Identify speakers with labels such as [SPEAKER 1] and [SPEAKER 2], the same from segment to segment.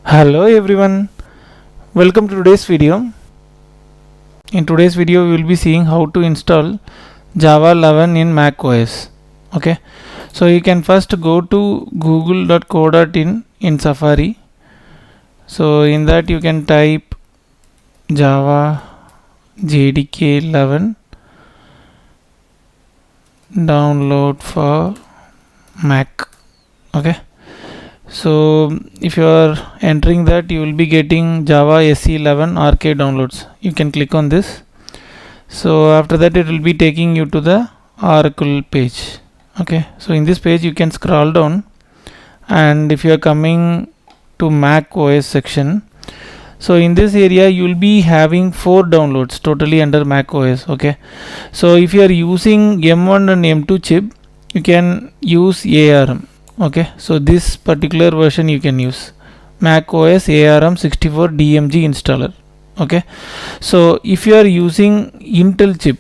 [SPEAKER 1] Hello everyone, welcome to today's video. In today's video we will be seeing how to install Java 11 in macOS. Okay, so you can first go to google.co.in in Safari. So in that you can type Java JDK 11 download for Mac. Okay, so if you are entering that, you will be getting Java SE11 arcade downloads. You can click on this. So after that it will be taking you to the Oracle page. Okay, so in this page you can scroll down, and if you are coming to Mac OS section, so in this area you will be having 4 downloads totally under Mac OS. Okay, so if you are using M1 and M2 chip, you can use ARM. Okay, so this particular version you can use Mac OS ARM 64 DMG installer. Okay, so if you are using Intel chip,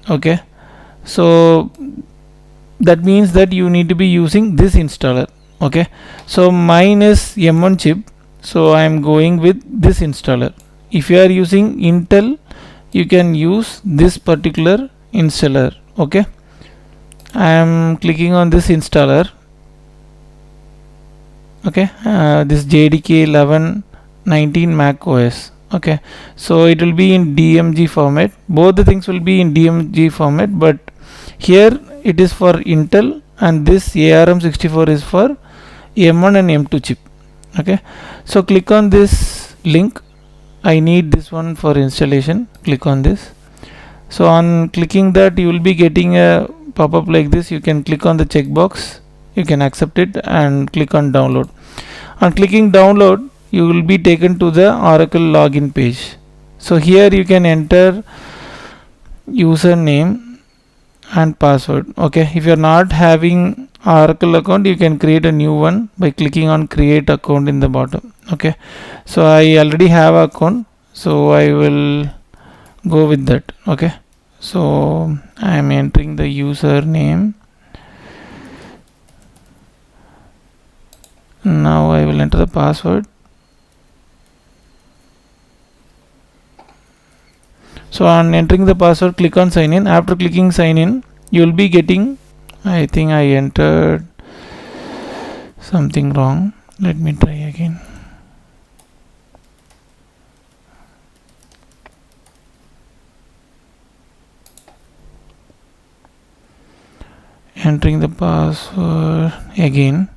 [SPEAKER 1] okay, so that means that you need to be using this installer. Okay, so mine is M1 chip, so I am going with this installer. If you are using Intel, you can use this particular installer. Okay, I am clicking on this installer. Okay, this JDK 1119 Mac OS. Okay, so it will be in DMG format. Both the things will be in DMG format, but here it is for Intel and this ARM64 is for M1 and M2 chip. Okay, so click on this link. I need this one for installation. Click on this. So on clicking that, you will be getting a pop-up like this. You can click on the checkbox, you can accept it and click on download. On clicking download, you will be taken to the Oracle login page. So here you can enter username and password. Okay, if you are not having Oracle account, you can create a new one by clicking on create account in the bottom. Okay, so I already have an account, so I will go with that. Okay, so I am entering the username. Now I will enter the password. So on entering the password, click on sign in. After clicking sign in, you will be getting, I think I entered something wrong. Let me try again. Entering the password again.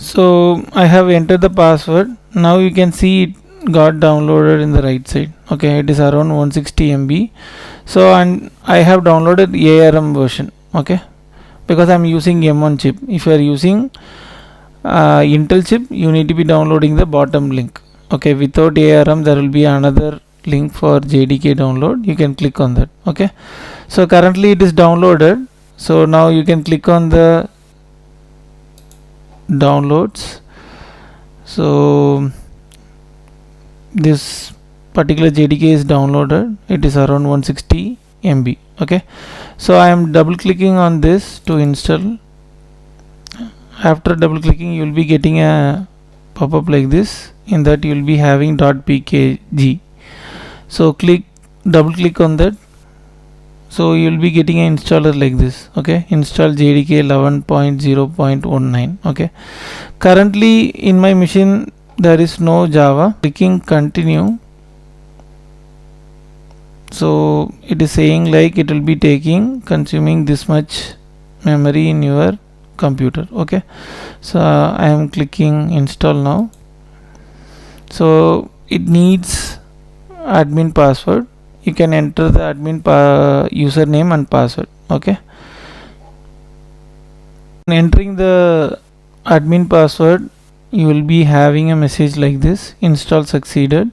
[SPEAKER 1] So I have entered the password. Now you can see it got downloaded in the right side. Okay, it is around 160 MB. So and I have downloaded ARM version. Okay, because I am using M1 chip. If you are using Intel chip, you need to be downloading the bottom link. Okay, without ARM there will be another link for JDK download. You can click on that. Okay, so currently it is downloaded. So now you can click on the downloads. So this particular JDK is downloaded. It is around 160 MB. Okay, so I am double clicking on this to install. After double clicking, you will be getting a pop-up like this. In that you will be having .pkg. So double click on that. So you will be getting an installer like this. Okay, install JDK 11.0.19. Okay, currently in my machine there is no Java. Clicking continue, so it is saying like it will be consuming this much memory in your computer. Okay, so I am clicking install now. So it needs admin password. You can enter the admin username and password. Okay, entering the admin password, you will be having a message like this: install succeeded.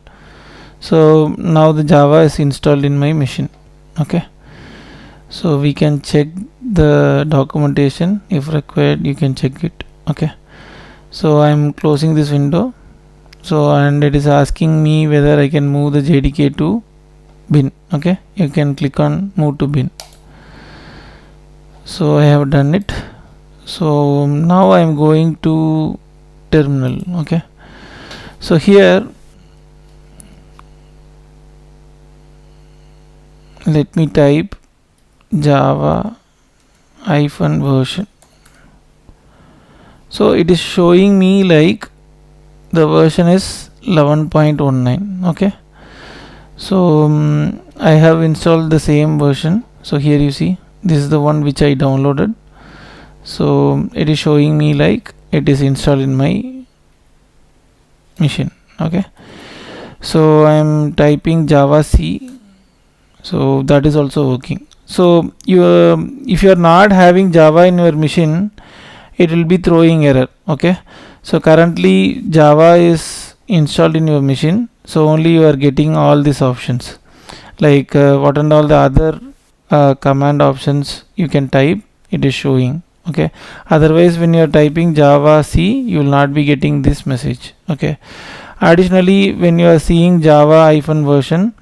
[SPEAKER 1] So now the Java is installed in my machine. Okay, so we can check the documentation. If required, you can check it. Okay, so I am closing this window. So and it is asking me whether I can move the JDK to bin. Okay, you can click on move to bin. So I have done it. So now I am going to terminal. Okay, so here let me type Java version. So it is showing me like the version is 11.19. okay, so I have installed the same version. So here you see this is the one which I downloaded. So it is showing me like it is installed in my machine. Okay, so I am typing Java C. So that is also working. So if you are not having Java in your machine, it will be throwing error. Okay, so currently Java is installed in your machine, so only you are getting all these options, like what and all the other command options you can type, it is showing. Okay, otherwise when you are typing Java C, you will not be getting this message. Okay, additionally when you are seeing Java version,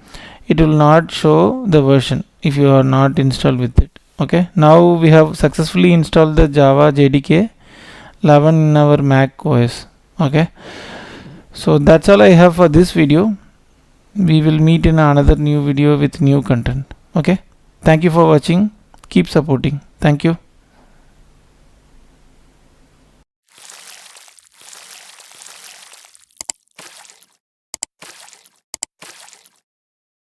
[SPEAKER 1] it will not show the version if you are not installed with it. Okay, now we have successfully installed the Java JDK 11 in our Mac OS. Okay, so that's all I have for this video. We will meet in another new video with new content. Okay, thank you for watching. Keep supporting. Thank you.